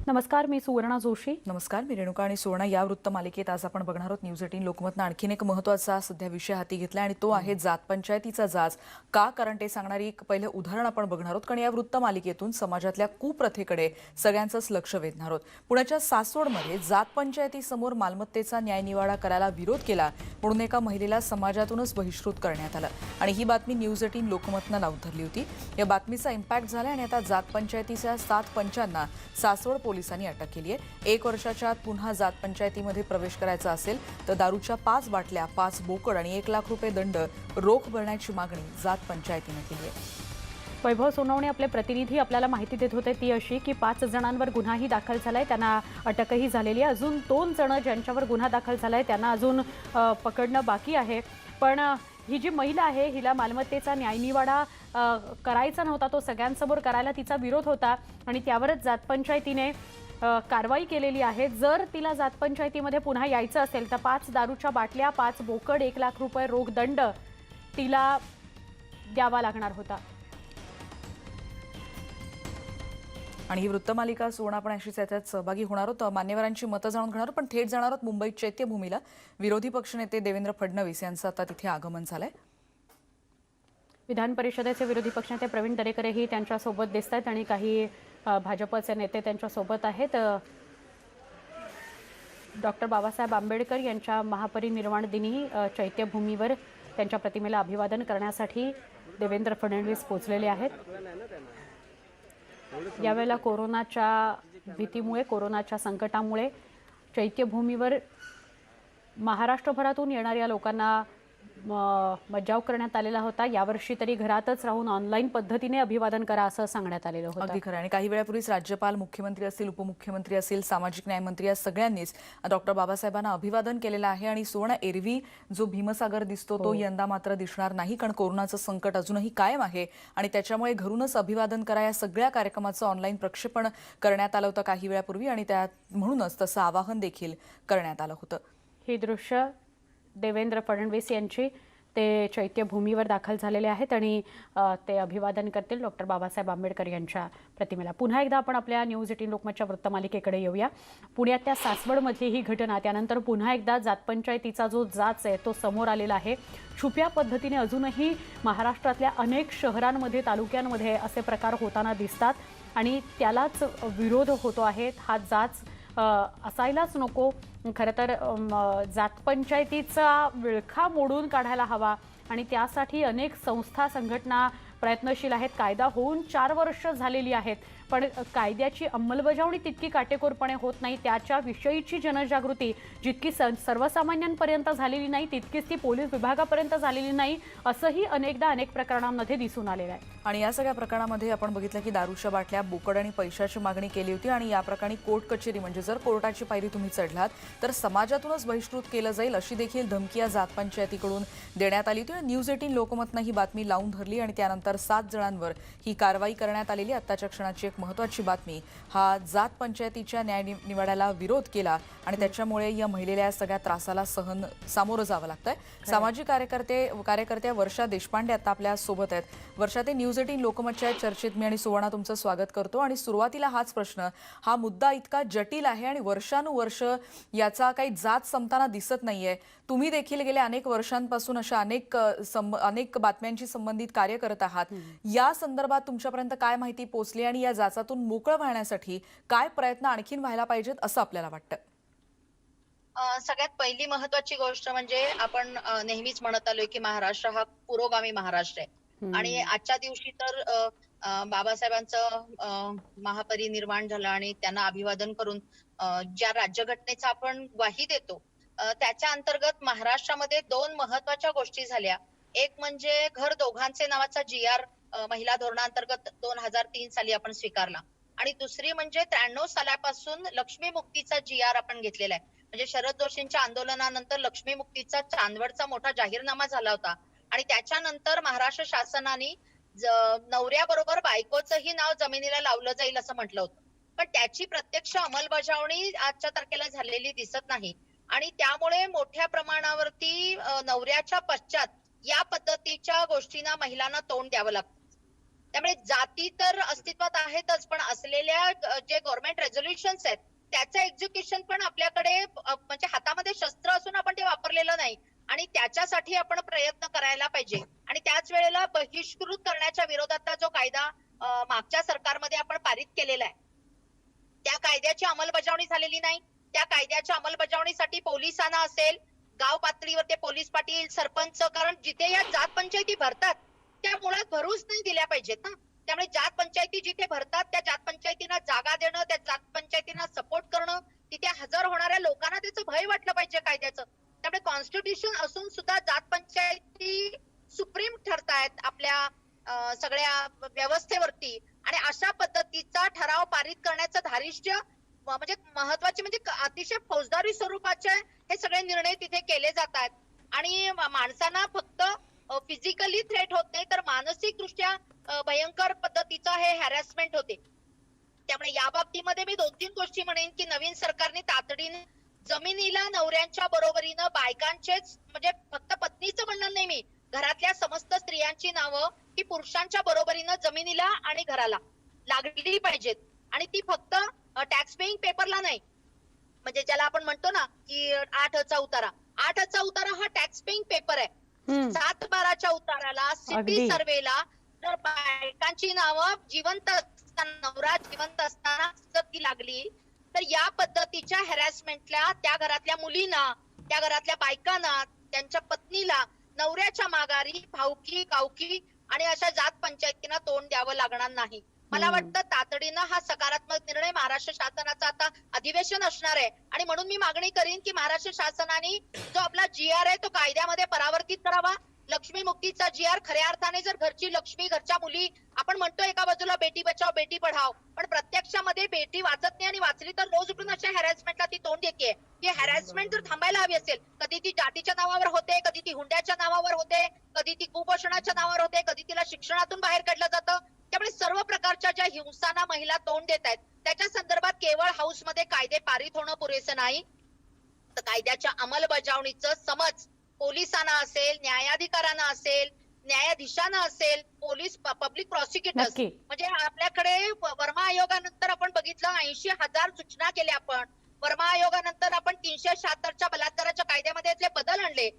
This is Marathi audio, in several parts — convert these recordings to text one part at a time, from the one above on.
नमस्कार, मी सुवर्णा जोशी. नमस्कार, मी रेणुका आणि सुवर्णा. या वृत्तमालिकेत आज आपण बघणार आहोत न्यूज 18 लोकमतनं आणखीन एक महत्त्वाचा सध्या विषय हाती घेतला आणि तो आहे जात पंचायतीचा जाच. का? कारण ते सांगणारी एक पहिलं उदाहरण आपण बघणार आहोत. कारण या वृत्तमालिकेतून समाजातल्या कुप्रथेकडे सगळ्यांचंच लक्ष वेधणार आहोत. पुण्याच्या सासवडमध्ये जात पंचायतीसमोर मालमत्तेचा न्यायनिवाडा करायला विरोध केला म्हणून एका महिलेला समाजातूनच बहिष्कृत करण्यात आलं आणि ही बातमी न्यूज 18 लोकमतनं लावून धरली होती. या बातमीचा इम्पॅक्ट झाला आणि आता जात पंचायतीच्या 7 पंचांना सासवड पोलिसांनी अटक केली आहे. 1 वर्षाच्या आत पुन्हा जात पंचायतीमध्ये प्रवेश करायचा असेल तर दारूच्या 5 बाटल्या, 5 बोकड आणि 1 लाख रुपये दंड रोख भरण्याची मागणी जात पंचायतीने केली आहे. वैभव सोनवणे आपले प्रतिनिधी आपल्याला माहिती देत होते ती अशी की 5 जणांवर गुन्हाही दाखल झालाय, त्यांना अटकही झालेली आहे. अजून 2 जण ज्यांच्यावर गुन्हा दाखल झालाय त्यांना अजून पकडणं बाकी आहे. पण ही जी महिला आहे हिला मालमत्तेचा न्यायनिवाडा करायचा नव्हता, तो सगळ्यांसमोर करायला तिचा विरोध होता आणि त्यावरच जात पंचायतीने कारवाई केलेली आहे. जर तिला जात पंचायतीमध्ये पुन्हा यायचं असेल तर 5 दारूच्या बाटल्या, 5 बोकड, 1 लाख रुपये रोख दंड तिला द्यावा लागणार होता. आणि ही वृत्तमालिका सुवर्ण आपण अशीच याच्यात सहभागी होणार आहोत. मान्यवरांची मतं जाणून घेणार आहोत, पण थेट जाणार आहोत मुंबईत चैत्यभूमीला. विरोधी पक्षनेते देवेंद्र फडणवीस यांचं आता तिथे आगमन झालंय. विधान परिषदेचे विरोधी पक्षनेते प्रवीण दरेकरही त्यांच्यासोबत दिसत आहेत आणि काही भाजपचे नेते त्यांच्यासोबत आहेत. डॉक्टर बाबासाहेब आंबेडकर यांच्या महापरिनिर्वाण दिनी चैत्यभूमीवर त्यांच्या प्रतिमेला अभिवादन करण्यासाठी देवेंद्र फडणवीस पोहोचलेले आहेत. यावेळेला कोरोनाच्या भीतीमुळे, कोरोनाच्या संकटामुळे चैत्यभूमीवर महाराष्ट्रभरातून येणाऱ्या लोकांना मज्जाव करण्यात आलेला होता. यावर्षी तरी घरातच राहून ऑनलाईन पद्धतीने अभिवादन करा असं सांगण्यात आलेलं होतं. अगदी खरं. आणि काही वेळापूर्वीच राज्यपाल, मुख्यमंत्री असतील, उपमुख्यमंत्री असतील, सामाजिक न्यायमंत्री या सगळ्यांनीच डॉक्टर बाबासाहेबांना अभिवादन केलेलं आहे. आणि सुवर्ण, एरवी जो भीमसागर दिसतो तो यंदा मात्र दिसणार नाही, कारण कोरोनाचं संकट अजूनही कायम आहे आणि त्याच्यामुळे घरूनच अभिवादन करा या सगळ्या कार्यक्रमाचं ऑनलाईन प्रक्षेपण करण्यात आलं होतं काही वेळापूर्वी आणि म्हणूनच तसं आवाहन देखील करण्यात आलं होतं. ही दृश्य देवेंद्र फडणवीस यांची ते चैत्यभूमीवर दाखल झालेले आहेत आणि ते अभिवादन करतील डॉक्टर बाबासाहेब आंबेडकर यांच्या प्रतिमेला. पुन्हा एकदा आपण आपल्या न्यूज 18 लोकमतच्या वृत्तमालिकेकडे येऊया. पुण्यातल्या सासवडमधली ही घटना, त्यानंतर पुन्हा एकदा जात पंचायतीचा जो जाच आहे तो समोर आलेला आहे. छुप्या पद्धतीने अजूनही महाराष्ट्रातल्या अनेक शहरांमध्ये, तालुक्यांमध्ये असे प्रकार होताना दिसतात आणि त्यालाच विरोध होतो आहे. हा जाच असायलाच नको. खरं तर जात पंचायतीचा विळखा मोडून काढायला हवा आणि त्यासाठी अनेक संस्था, संघटना प्रयत्नशील आहेत. कायदा होऊन 4 वर्ष झालेली आहेत, पण कायद्याची अंमलबजावणी तितकी काटेकोरपणे होत नाही. त्याच्याविषयीची जनजागृती जितकी सर्वसामान्यांपर्यंत झालेली नाही तितकीच ती पोलीस विभागापर्यंत झालेली नाही, असंही अनेकदा अनेक प्रकरणांमध्ये दिसून आलेलं आहे. आणि या सगळ्या प्रकरणामध्ये आपण बघितलं की दारूच्या बाटल्या, बोकड आणि पैशाची मागणी केली होती आणि या प्रकरणी कोर्ट कचेरी, म्हणजे जर कोर्टाची पायरी तुम्ही चढलात तर समाजातूनच बहिष्कृत केलं जाईल अशी देखील धमकी या जात पंचायतीकडून देण्यात आली होती. न्यूज 18 लोकमतनं ही बातमी लावून धरली आणि त्यानंतर 7 जणांवर ही कारवाई करण्यात आलेली. आत्ताच्या क्षणाची एक महत्त्वाची बातमी, हा जात पंचायतीच्या न्यायनिवाड्याला विरोध केला आणि त्याच्यामुळे या महिलेला या सगळ्या त्रासाला सामोरं जावं लागतंय. सामाजिक कार्यकर्त्या वर्षा देशपांडे आता आपल्या सोबत आहेत. वर्षा, ते न्यूज 18 लोकमतच्या चर्चेत मी आणि सुवर्णा तुमचं स्वागत करतो. आणि सुरुवातीला हाच प्रश्न, हा मुद्दा इतका जटिल आहे आणि वर्षानुवर्ष याचा काही जात संपताना दिसत नाहीये. तुम्ही देखील गेल्या अनेक वर्षांपासून अशा अनेक बातम्यांशी संबंधित कार्य करत आहात. या संदर्भात तुमच्यापर्यंत काय माहिती पोहोचली आणि या जाचातून मोकळं व्हाण्यासाठी काय प्रयत्न आणखीन व्हायला पाहिजेत असं आपल्याला वाटतं? सगळ्यात पहिली महत्वाची गोष्ट म्हणजे आपण नेहमीच म्हणत आलोय की महाराष्ट्र हा पुरोगामी महाराष्ट्र आहे आणि आजच्या दिवशी तर बाबासाहेबांचं महापरिनिर्वाण झालं आणि त्यांना अभिवादन करून ज्या राज्यघटनेचा आपण ग्वाही देतो त्याच्या अंतर्गत महाराष्ट्रामध्ये 2 महत्वाच्या गोष्टी झाल्या. एक म्हणजे घर दोघांचे नावाचा GR महिला धोरणांतर्गत 2003 साली आपण स्वीकारला आणि दुसरी म्हणजे 93 सालापासून लक्ष्मी मुक्तीचा GR आपण घेतलेला आहे. म्हणजे शरद जोशींच्या आंदोलनानंतर लक्ष्मी मुक्तीचा चांदवडचा मोठा जाहीरनामा झाला होता आणि त्याच्यानंतर महाराष्ट्र शासनाने नवऱ्याबरोबर बायकोचंही नाव जमिनीला लावलं जाईल असं म्हटलं होतं, पण त्याची प्रत्यक्ष अंमलबजावणी आजच्या तारखेला झालेली दिसत नाही आणि त्यामुळे मोठ्या प्रमाणावरती नवऱ्याच्या पश्चात या पद्धतीच्या गोष्टींना महिलांना तोंड द्यावं लागतं. त्यामुळे जाती तर अस्तित्वात आहेतच, पण असलेल्या जे गव्हर्नमेंट रेझोल्युशन्स आहेत त्याचं एक्झिक्युशन पण आपल्याकडे म्हणजे हातामध्ये शस्त्र असून आपण ते वापरलेलं नाही आणि त्याच्यासाठी आपण प्रयत्न करायला पाहिजे. आणि त्याच वेळेला बहिष्कृत करण्याच्या विरोधातला जो कायदा मागच्या सरकारमध्ये आपण पारित केलेला आहे, त्या कायद्याची अंमलबजावणी झालेली नाही. त्या कायद्याच्या अंमलबजावणीसाठी पोलिसांना असेल, गाव पातळीवर ते पोलीस पाटील, सरपंच, कारण जिथे या जात पंचायती भरतात त्या मुळात भरूच नाही दिल्या पाहिजेत ना. त्यामुळे जात पंचायती जिथे भरतात त्या जात पंचायतींना जागा देणं, त्या जात पंचायतींना सपोर्ट करणं, तिथे हजर होणाऱ्या लोकांना त्याचं भय वाटलं पाहिजे कायद्याचं. त्यामुळे कॉन्स्टिट्यूशन असून सुद्धा जात पंचायती सुप्रीम ठरतायत आपल्या सगळ्या व्यवस्थेवरती आणि अशा पद्धतीचा ठराव पारित करण्याचं धारिष्ट्य म्हणजे महत्वाचे म्हणजे अतिशय फौजदारी स्वरूपाचे हे सगळे निर्णय तिथे केले जात आहेत. आणि माणसांना फक्त फिजिकली थ्रेट होत नाही तर मानसिक दृष्ट्या भयंकर पद्धतीचा हे हॅरॅसमेंट होते. त्यामुळे या बाबतीमध्ये मी 2-3 गोष्टी म्हणेन की नवीन सरकारने तातडीने जमिनीला नवऱ्यांच्या बरोबरीनं बायकांचेच म्हणजे फक्त पत्नीचं म्हणणार नाही मी, घरातल्या समस्त स्त्रियांची नावं ही पुरुषांच्या बरोबरीनं जमिनीला आणि घराला लागली पाहिजेत. आणि ती फक्त टॅक्स पेईंग पेपरला नाही, म्हणजे ज्याला आपण म्हणतो ना की 8चा उतारा, 8चा उतारा हा टॅक्स पेईंग पेपर आहे. 7-12च्या उताराला, सिटी अगदी. सर्वेला जर बायकांची नावं जिवंत असताना, नवरा जिवंत असताना जर ती लागली तर या पद्धतीच्या हॅरॅसमेंटला त्या घरातल्या मुलींना, त्या घरातल्या बायकांना, त्यांच्या पत्नीला नवऱ्याच्या माघारी भावकी, कावकी आणि अशा जात पंचायतींना तोंड द्यावं लागणार नाही. मला वाटतं तातडीनं हा सकारात्मक निर्णय महाराष्ट्र शासनाचा आता अधिवेशन असणार आहे आणि म्हणून मी मागणी करीन की महाराष्ट्र शासनाने जो आपला GR आहे तो कायद्यामध्ये परावर्तित करावा. लक्ष्मी मुक्तीचा GR खऱ्या अर्थाने जर घरची लक्ष्मी, घरच्या मुली, आपण म्हणतो एका बाजूला बेटी बचाव बेटी पढाव, पण प्रत्यक्षामध्ये बेटी वाचत नाही आणि वाचली तर रोज उठून अशा हॅरॅसमेंटला ती तोंड देते. ही हॅरॅसमेंट जर थांबायला हवी असेल, कधी ती जातीच्या नावावर होते, कधी ती हुंड्याच्या नावावर होते, कधी ती कुपोषणाच्या नावावर होते, कधी तिला शिक्षणातून बाहेर काढलं जातं. त्यामुळे सर्व प्रकारच्या ज्या हिंसांना महिला तोंड देत आहेत त्याच्या संदर्भात केवळ हाऊसमध्ये कायदे पारित होणं पुरेसं नाही, तर कायद्याच्या अंमलबजावणीचं समज पोलिसांना असेल, न्यायाधिकाऱ्यांना असेल, न्यायाधीशांना असेल, पोलीस, पब्लिक प्रॉसिक्युटर्स, नक्की. म्हणजे आपल्याकडे वर्मा आयोगानंतर आपण बघितलं 80,000 सूचना केल्या आपण. वर्मा आयोगानंतर आपण 376च्या बलात्काराच्या कायद्यामध्ये यातले बदल आणले,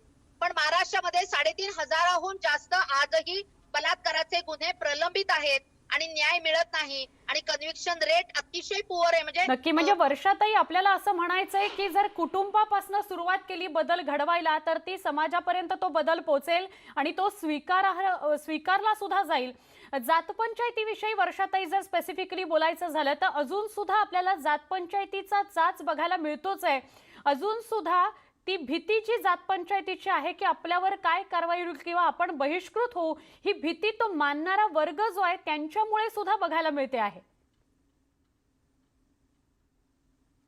पण महाराष्ट्रामध्ये 3,500हून जास्त आजही बलात्काराचे गुन्हे प्रलंबित आहेत आणि न्याय मिळत नाही आणि कन्व्हिक्शन रेट अतिशय पुअर आहे. नक्की. म्हणजे वर्षातही आपल्याला असं म्हणायचंय की जर कुटुंबापासून सुरुवात केली बदल घडवायला तर ती समाजापर्यंत तो बदल पोहोचेल आणि तो स्वीकारला सुद्धा जाईल. जात पंचायतीविषयी वर्षातही जर स्पेसिफिकली बोलायचं झालं तर अजून सुद्धा आपल्याला जात पंचायतीचा चाच बघायला मिळतोच आहे. अजून सुद्धा ती भीती जी जात पंचायतीची आहे की आपल्यावर काय कारवाई होईल किंवा आपण बहिष्कृत होऊ, ही भीती तो मानणारा वर्ग जो आहे त्यांच्यामुळे सुद्धा बघायला मिळते आहे.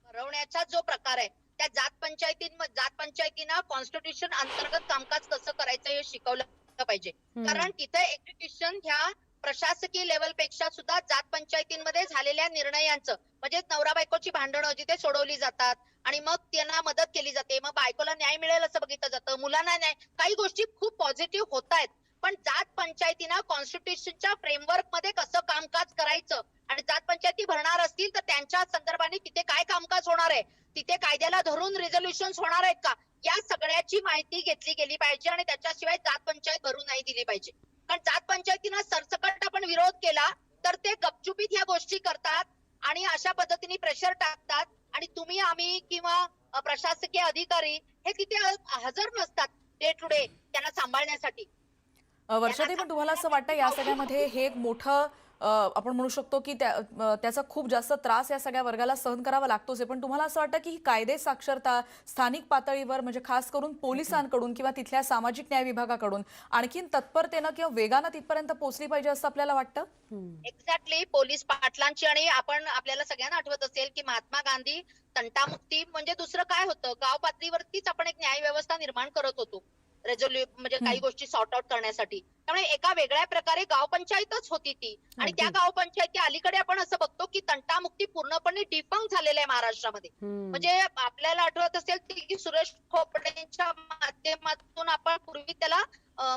भरवण्याचा जो प्रकार आहे त्या जात पंचायतींना कॉन्स्टिट्यूशन अंतर्गत कामकाज कसं करायचं हे शिकवलं पाहिजे. कारण तिथे एक्झिक्युशन ह्या प्रशासकीय लेवल पेक्षा सुद्धा जात पंचायतींमध्ये झालेल्या निर्णयांचं म्हणजे नवरा बायकोची भांडणं जिथे सोडवली जातात आणि मग त्यांना मदत केली जाते, मग बायकोला न्याय मिळेल असं बघितलं जातं, मुलांना न्याय, काही गोष्टी खूप पॉझिटिव्ह होत आहेत. पण जात पंचायतींना कॉन्स्टिट्यूशनच्या फ्रेमवर्क मध्ये कसं कामकाज करायचं आणि जात पंचायती भरणार असतील तर त्यांच्या संदर्भाने तिथे काय कामकाज होणार आहे, तिथे कायद्याला धरून रिझोल्युशन होणार आहेत का, या सगळ्याची माहिती घेतली गेली पाहिजे आणि त्याच्याशिवाय जात पंचायत भरून नाही दिली पाहिजे. कारण जात पंचायतींना सरसकट आपण विरोध केला तर ते गपचुपीत ह्या गोष्टी करतात आणि अशा पद्धतीने प्रेशर टाकतात आणि तुम्ही, आम्ही किंवा प्रशासकीय अधिकारी हे तिथे हजर नसतात डे टू डे त्यांना सांभाळण्यासाठी. वर्षाताई, पण तुम्हाला असं वाटतं या सगळ्यामध्ये हे एक मोठं आपण म्हणू शकतो की त्याचा खूप जास्त त्रास या सगळ्या वर्गाला सहन करावा लागतोच आहे, पण तुम्हाला असं वाटतं की ही कायदे साक्षरता स्थानिक पातळीवर म्हणजे खास करून पोलिसांकडून किंवा तिथल्या सामाजिक न्याय विभागाकडून आणखीन तत्परतेनं किंवा वेगानं तिथपर्यंत पोहोचली पाहिजे असं आपल्याला वाटतं? एक्झॅक्टली. पोलीस पाटलांची, आणि आपल्याला सगळ्यांना आठवत असेल की महात्मा गांधी तंटामुक्ती म्हणजे दुसरं काय होतं, गाव पातळीवरतीच आपण एक न्याय व्यवस्था निर्माण करत होतो म्हणजे काही गोष्टी सॉर्ट आउट करण्यासाठी. त्यामुळे एका वेगळ्या प्रकारे गावपंचायतच होती ती. आणि त्या गावपंचायती अलीकडे आपण असं बघतो की तंटामुक्ती पूर्णपणे डिफंक झालेलं आहे महाराष्ट्रामध्ये. म्हणजे आपल्याला आठवत असेल की सुरेश खोपडेंच्या माध्यमातून आपण पूर्वी त्याला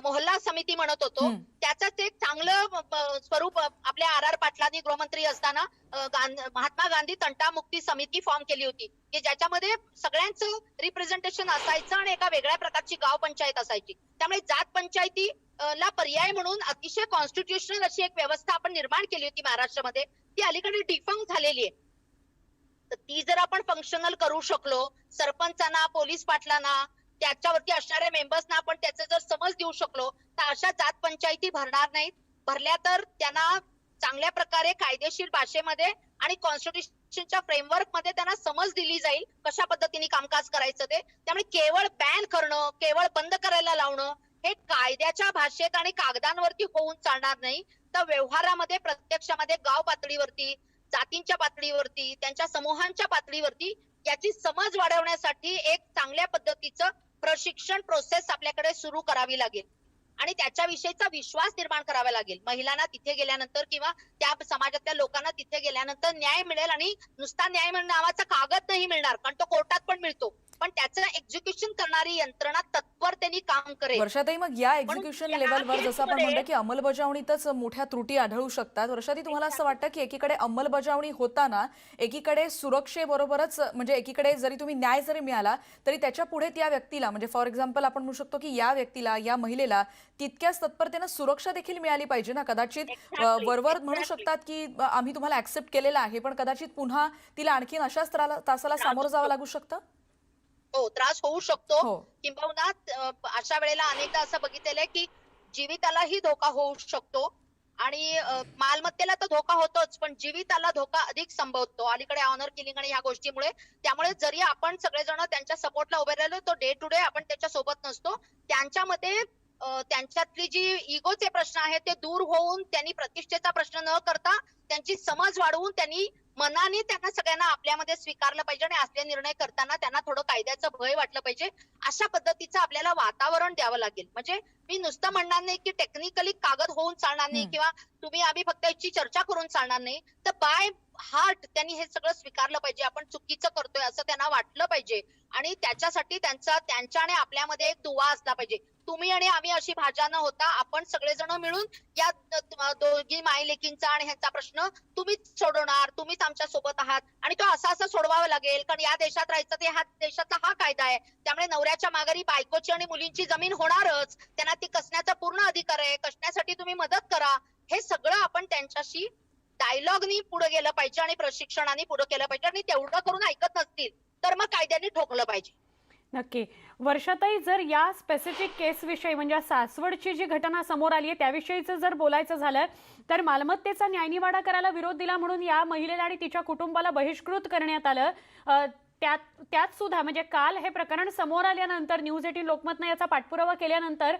मोहल्ला समिती म्हणत होतो. त्याचंच एक चांगलं स्वरूप आपल्या आर पाटलांनी गृहमंत्री असताना महात्मा गांधी तंटामुक्ती समिती फॉर्म केली होती की ज्याच्यामध्ये सगळ्यांचं रिप्रेझेंटेशन असायचं आणि एका वेगळ्या प्रकारची गाव पंचायत असायची. त्यामुळे जात पंचायती ला पर्याय म्हणून अतिशय कॉन्स्टिट्युशनल अशी एक व्यवस्था आपण निर्माण केली होती महाराष्ट्रामध्ये. ती अलीकडे डिफंक झालेली आहे. तर ती जर आपण फंक्शनल करू शकलो, सरपंचांना, पोलीस पाटलांना, त्याच्यावरती असणाऱ्या मेंबर्सना आपण त्याचा जर समज देऊ शकलो, तर अशा जात पंचायती भरणार नाहीत. भरल्या तर त्यांना चांगल्या प्रकारे कायदेशीर भाषेमध्ये आणि कॉन्स्टिट्यूशनच्या फ्रेमवर्क मध्ये त्यांना समज दिली जाईल कशा पद्धतीने कामकाज करायचं ते. त्यामुळे केवळ बॅन करणं, केवळ बंद करायला लावणं हे कायद्याच्या भाषेत आणि कागदांवरती होऊन चालणार नाही. तर व्यवहारामध्ये प्रत्यक्षामध्ये गाव पातळीवरती, जातींच्या पातळीवरती, त्यांच्या समूहांच्या पातळीवरती याची समज वाढवण्यासाठी एक चांगल्या पद्धतीचं प्रशिक्षण प्रोसेस आपल्याकडे सुरू करावी लागेल आणि त्याच्याविषयीचा विश्वास निर्माण करावा लागेल. महिलांना तिथे गेल्यानंतर किंवा त्या समाजातल्या लोकांना तिथे गेल्यानंतर न्याय मिळेल आणि नुसता न्याय नावाचा कागद नाही मिळणार, कारण तो कोर्टात पण मिळतो, पण त्याचं एक्झिक्युशन करणारी यंत्रणा तत्परतेने काम करेल. वर्षाताई, मग या एक्झिक्युशन लेव्हलवर जसं आपण म्हणतो की अंमलबजावणीतच मोठ्या त्रुटी आढळू शकतात, वर्षाताई तुम्हाला असं वाटतं की एकीकडे अंमलबजावणी होताना एकीकडे सुरक्षेबरोबरच म्हणजे एकीकडे जरी तुम्ही न्याय जरी मिळाला तरी त्याच्या पुढे त्या व्यक्तीला म्हणजे फॉर एक्झाम्पल आपण म्हणू शकतो की या व्यक्तीला, या महिलेला तितक्याच तत्परतेनं सुरक्षा देखील मिळाली पाहिजे ना? कदाचित वरवर म्हणू शकतात की आम्ही तुम्हाला ऍक्सेप्ट केलेलं आहे, पण कदाचित पुन्हा तिला आणखीन अशाच तासाला सामोरं जावं लागू शकतं. हो, त्रास होऊ शकतो. हो. किंबहुना अशा वेळेला अनेकदा असं बघितलेलं आहे की जीवितालाही धोका होऊ शकतो आणि मालमत्तेला तर धोका होतोच, पण जीविताला धोका अधिक संभवतो अलीकडे ऑनर किलिंग आणि ह्या गोष्टीमुळे. त्यामुळे जरी आपण सगळेजण त्यांच्या सपोर्टला उभे राहिलो, तो डे टू डे आपण त्याच्या सोबत नसतो. त्यांच्यामध्ये त्यांच्यातली जी इगोचे प्रश्न आहेत ते दूर होऊन त्यांनी प्रतिष्ठेचा प्रश्न न करता त्यांची समज वाढवून त्यांनी मनाने त्यांना सगळ्यांना आपल्यामध्ये स्वीकारलं पाहिजे आणि असले निर्णय करताना त्यांना थोडं कायद्याचं भय वाटलं पाहिजे. अशा पद्धतीचं आपल्याला वातावरण द्यावं लागेल. म्हणजे मी नुसतं म्हणणार नाही की टेक्निकली कागद होऊन चालणार नाही किंवा तुम्ही आम्ही फक्त याची चर्चा करून चालणार नाही, तर बाय हार्ट त्यांनी हे सगळं स्वीकारलं पाहिजे. आपण चुकीचं करतोय असं त्यांना वाटलं पाहिजे आणि त्याच्यासाठी त्यांच्या आणि आपल्यामध्ये एक दुवा असला पाहिजे. तुम्ही आणि आम्ही अशी भाषा न होता आपण सगळेजण मिळून या दोघी मायलेकींचा आणि ह्यांचा प्रश्न तुम्हीच सोडवणार, तुम्हीच आमच्या सोबत आहात आणि तो असा सोडवावा लागेल. कारण या देशात राहायचं ते ह्या देशातला हा कायदा आहे. त्यामुळे नवऱ्याच्या माघारी बायकोची आणि मुलींची जमीन होणारच, त्यांना ती कसण्याचा पूर्ण अधिकार आहे. कसण्यासाठी तुम्ही मदत करा. हे सगळं आपण त्यांच्याशी डायलॉगनी पुढे गेलं पाहिजे आणि प्रशिक्षणाने पुढे केलं पाहिजे आणि तेवढं करून ऐकत नसतील तर मग कायद्याने ठोकलं पाहिजे. नक्की. वर्षाताई, जर या स्पेसिफिक केसविषयी म्हणजे सासवडची जी घटना समोर आली आहे त्याविषयीचं जर बोलायचं झालं तर मालमत्तेचा न्यायनिवाडा करायला विरोध दिला म्हणून या महिलेला आणि तिच्या कुटुंबाला बहिष्कृत करण्यात आलं. त्यात सुद्धा म्हणजे काल हे प्रकरण समोर आल्यानंतर न्यूज 18 लोकमतनं याचा पाठपुरावा केल्यानंतर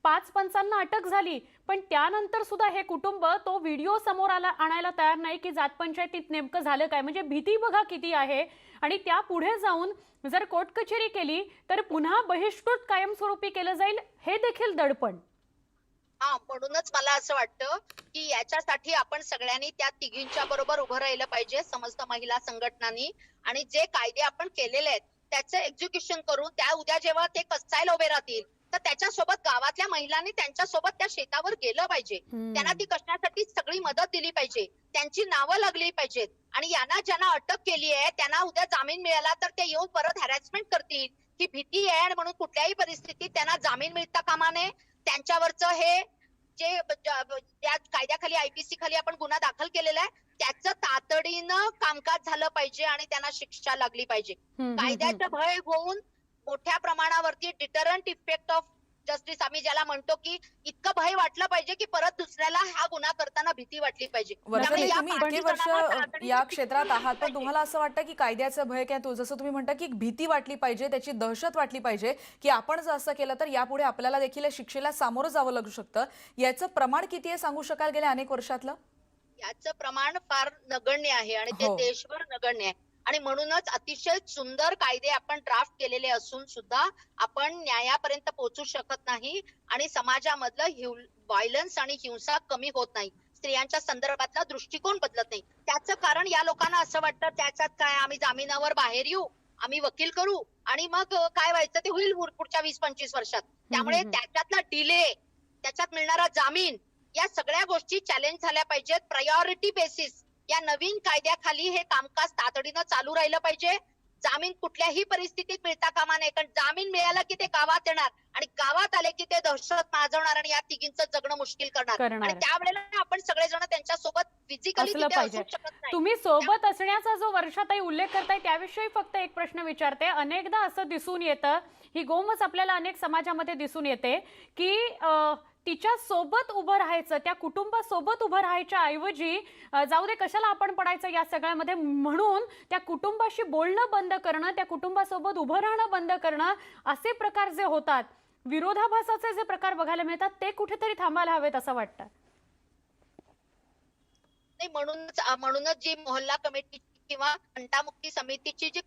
5 पंचांना अटक झाली, पण त्यानंतर सुद्धा हे कुटुंब तो व्हिडिओ समोर आणायला तयार नाही की जात पंचायतीत नेमकं झालं काय. म्हणजे भीती बघा किती आहे. आणि त्या पुढे जाऊन जर कोर्ट कचेरी केली तर पुन्हा बहिष्कृत कायमस्वरूपी केलं जाईल, हे देखील दडपण. म्हणूनच मला असं वाटतं की याच्यासाठी आपण सगळ्यांनी त्या तिघींच्या बरोबर उभं राहिलं पाहिजे, समस्त महिला संघटनांनी, आणि जे कायदे आपण केलेले आहेत त्याचं एक्झिक्युशन करून त्या उद्या जेव्हा ते कसायला उभे राहतील तर त्याच्यासोबत गावातल्या महिलांनी त्यांच्यासोबत त्या शेतावर गेलं पाहिजे. त्यांना ती कशण्यासाठी सगळी मदत दिली पाहिजे, त्यांची नावं लागली पाहिजेत आणि यांना ज्यांना अटक केली आहे त्यांना उद्या जामीन मिळाला तर ते येऊन परत हॅरॅसमेंट करतील ही भीती आहे. आणि म्हणून कुठल्याही परिस्थितीत त्यांना जामीन मिळता कामा नये. त्यांच्यावरचं हे जे त्या कायद्याखाली आयपीसी खाली आपण गुन्हा दाखल केलेला आहे त्याचं तातडीनं कामकाज झालं पाहिजे आणि त्यांना शिक्षा लागली पाहिजे. कायद्याचं भय होऊन मोठ्या प्रमाणावरती डिटरंट इफेक्ट ऑफ जस्टिस आम्ही ज्याला म्हणतो की इतकं भय वाटलं पाहिजे की परत दुसऱ्याला हा गुन्हा करताना भीती वाटली पाहिजे. वर्षाताई, तुम्ही इतके वर्ष या क्षेत्रात आहात, पण तुम्हाला असं वाटतं की कायद्याचं भय काय, जसं तुम्ही म्हणता की भीती वाटली पाहिजे, त्याची दहशत वाटली पाहिजे की आपण जर असं केलं तर यापुढे आपल्याला देखील या शिक्षेला सामोरं जावं लागू शकतं, याचं प्रमाण किती आहे सांगू शकाल गेल्या अनेक वर्षातलं? याचं प्रमाण फार नगण्य आहे आणि ते देशभर नगण्य आहे आणि म्हणूनच अतिशय सुंदर कायदे आपण ड्राफ्ट केलेले असून सुद्धा आपण न्यायापर्यंत पोहोचू शकत नाही आणि समाजामधलं व्हायलन्स आणि हिंसा कमी होत नाही, स्त्रियांच्या संदर्भातला दृष्टिकोन बदलत नाही. त्याचं कारण या लोकांना असं वाटतं त्याच्यात काय आम्ही जामिनावर बाहेर येऊ, आम्ही वकील करू आणि मग काय व्हायचं ते होईल पुढच्या 20-25 वर्षात. त्यामुळे त्याच्यातला डिले, त्याच्यात मिळणारा जामीन या सगळ्या गोष्टी चॅलेंज झाल्या पाहिजेत. प्रायोरिटी बेसिस या नवीन कायद्याखाली हे कामकाज तातडीनं चालू राहिलं पाहिजे. जामीन कुठल्याही परिस्थितीत मिळता कामा नये, कारण जामीन मिळाला की ते गावात येणार आणि गावात आले की ते दहशत माजवणार आणि या तिघींचं जगणं मुश्किल करणार आणि त्यावेळेला आपण सगळेजण त्यांच्यासोबत फिजिकली असलं तिथे पाहिजे. असू शकत नाही. तुम्ही सोबत असण्याचा जो वर्षाताई उल्लेख करताय त्याविषयी फक्त एक प्रश्न विचारते. अनेकदा असं दिसून येतं, ही गोमच आपल्याला अनेक समाजामध्ये दिसून येते की तिच्या सोबत उभं राहायचं, त्या कुटुंबासोबत उभं राहायच्या ऐवजी जाऊ दे कशाला आपण पडायचं या सगळ्यामध्ये म्हणून त्या कुटुंबाशी बोलणं बंद करणं, त्या कुटुंबासोबत उभं राहणं बंद करणं, असे प्रकार जे होतात, विरोधाभासाचे जे प्रकार बघायला मिळतात ते कुठेतरी थांबायला हवेत असं वाटतं. नाही, म्हणूनच जी मोहल्ला कमिटी किंवा तंटामुक्ती समितीची जी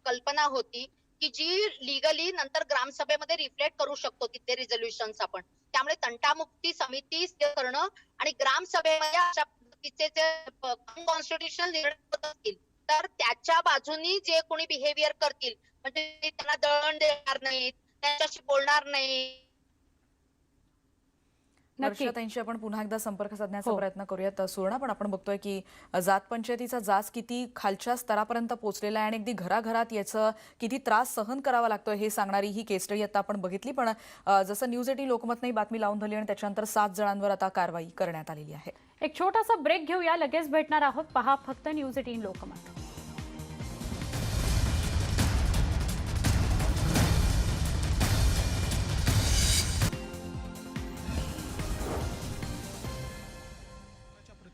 कल्पना होती की जी लिगली नंतर ग्रामसभेमध्ये रिफ्लेक्ट करू शकतो तिथले रिझोल्युशन्स आपण, त्यामुळे तंटामुक्ती समिती करणं आणि ग्रामसभेमध्ये अशा पद्धतीचे जे कॉन्स्टिट्युशनल निर्णय होत असतील तर त्याच्या बाजूनी जे कोणी बिहेवियर करतील, म्हणजे त्यांना दळण देणार नाहीत, त्यांच्याशी बोलणार नाही. वर्षाताईंशी आपण पुन्हा एकदा संपर्क साधण्याचा प्रयत्न करूयात. सुवर्णा, पण आपण बघतोय की जात पंचायतीचा जाच किती खालच्या स्तरापर्यंत पोहोचलेला आहे आणि अगदी घराघरात याचं किती त्रास सहन करावा लागतोय हे सांगणारी ही केस स्टडी आता आपण बघितली. पण जसं न्यूज 18 लोकमतने बातमी लावून धरली आणि त्याच्यानंतर 7 जणांवर आता कारवाई करण्यात आलेली आहे. एक छोटासा ब्रेक घेऊया, लगेच भेटणार आहोत. पहा फक्त न्यूज 18 लोकमत.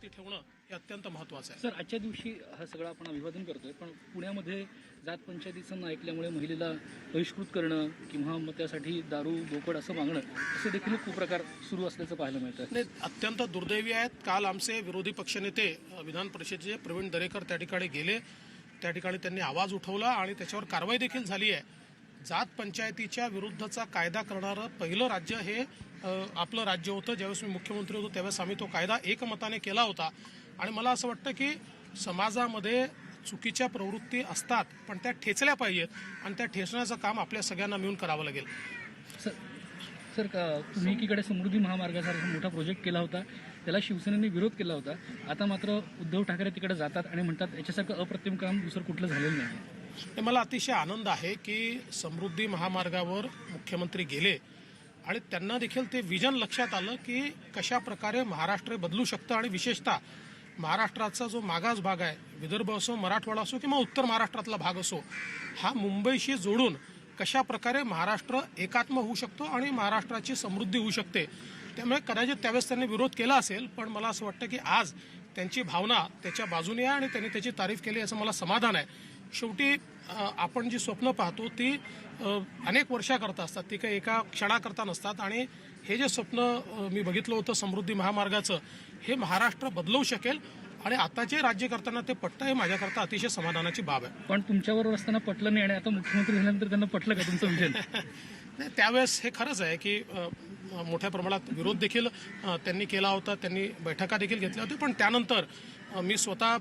ठेवणं हे अत्यंत महत्त्वाचं आहे. सर, आजच्या दिवशी हा सगळा आपण अभिवादन करतोय, पण पुण्यामध्ये जात पंचायतीचं न ऐकल्यामुळे महिलेला बहिष्कृत करणं किंवा मग त्यासाठी दारू बोकड असं मागणं असे देखील कुप्रकार सुरू असल्याचं पाहायला मिळतं. नाही, अत्यंत दुर्दैवी आहेत. काल आमचे विरोधी पक्षनेते विधान परिषदेचे प्रवीण दरेकर त्या ठिकाणी गेले, त्या ठिकाणी त्यांनी आवाज उठवला आणि त्याच्यावर कारवाई देखील झाली आहे. जात पंचायतीच्या विरुद्धचा कायदा करणारं पहिलं राज्य हे आपलं राज्य होतं. ज्यावेळेस मी मुख्यमंत्री होतो त्यावेळेस आम्ही तो कायदा एकमताने केला होता आणि मला असं वाटतं की समाजामध्ये चुकीच्या प्रवृत्ती असतात पण त्या ठेचल्या पाहिजेत आणि त्या ठेचण्याचं काम आपल्या सगळ्यांना मिळून करावं लागेल. सर तुम्ही एकीकडे समृद्धी महामार्गासारखा मोठा प्रोजेक्ट केला होता, त्याला शिवसेनेने विरोध केला होता. आता मात्र उद्धव ठाकरे तिकडे जातात आणि म्हणतात याच्यासारखं अप्रतिम काम दुसरं कुठलं झालेलं नाही. मला अतिशय आनंद आहे की समृद्धी महामार्गावर मुख्यमंत्री गेले आणि त्यांना देखील ते विजन लक्षात आलं की कशा प्रकारे महाराष्ट्र बदलू शकतं आणि विशेषतः महाराष्ट्राचा जो मागास भाग आहे, विदर्भ असो, मराठवाडा असो किंवा उत्तर महाराष्ट्रातला भाग असो, हा मुंबईशी जोडून कशा प्रकारे महाराष्ट्र एकात्म होऊ शकतो आणि महाराष्ट्राची समृद्धी होऊ शकते. त्यामुळे कदाचित त्यावेळेस त्यांनी विरोध केला असेल, पण मला असं वाटतं की आज त्यांची भावना त्याच्या बाजूने आहे आणि त्यांनी त्याची तारीफ केली याचं मला समाधान आहे. शेवटी आपण जी स्वप्न पाहतो ती अनेक वर्षाकरता असतात, ती काही एका क्षणाकरता नसतात आणि हे जे स्वप्न मी बघितलं होतं समृद्धी महामार्गाचं, हे महाराष्ट्र बदलवू शकेल आणि आताचे राज्यकर्त्यांना ते पटतं हे माझ्याकरता अतिशय समाधानाची बाब आहे. पण तुमच्याबरोबर असताना पटलं नाही आणि आता मुख्यमंत्री झाल्यानंतर त्यांना पटलं का तुमचं विजन? नाही, त्यावेळेस हे खरंच आहे की मोठ्या प्रमाणात विरोध देखील त्यांनी केला होता, त्यांनी बैठका देखील घेतल्या होत्या, पण त्यानंतर मी स्वतः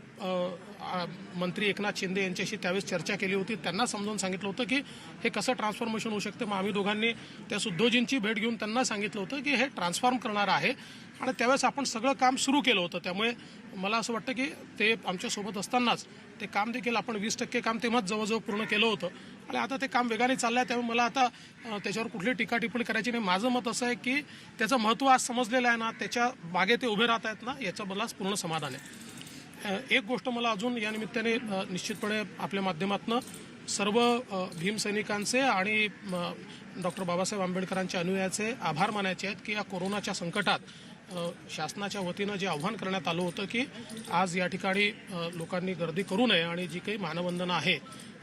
मंत्री एकनाथ शिंदे यांच्याशी त्यावेळेस चर्चा केली होती. त्यांना समजावून सांगितलं होतं की हे कसं ट्रान्सफॉर्मेशन होऊ शकतं. मग आम्ही दोघांनी त्या उद्धवजींची भेट घेऊन त्यांना सांगितलं होतं की हे ट्रान्सफॉर्म करणार आहे आणि त्यावेळेस आपण सगळं काम सुरू केलं होतं. त्यामुळे मला असं वाटतं की ते आमच्यासोबत असतानाच ते काम देखील आपण 20% काम तेव्हाच जवळजवळ पूर्ण केलं होतं आणि आता ते काम वेगाने चाललं आहे. त्यामुळे मला आता त्याच्यावर कुठली टीका टिप्पणी करायची नाही. माझं मत असं आहे की त्याचं महत्त्व आज समजलेलं आहे ना, त्याच्या मागे ते उभे राहत आहेत ना, याचं मला पूर्ण समाधान आहे. एक गोष्ट मला अजून या निमित्ताने निश्चितपणे आपल्या माध्यमातून सर्व भीमसैनिकांचे आणि डॉक्टर बाबासाहेब आंबेडकरांच्या अनुयायाचे आभार मानायचे आहेत की या कोरोनाच्या संकटात शासनाच्या वतीनं जे आव्हान करण्यात आलं होतं की आज या ठिकाणी लोकांनी गर्दी करू नये आणि जी काही मानवंदना आहे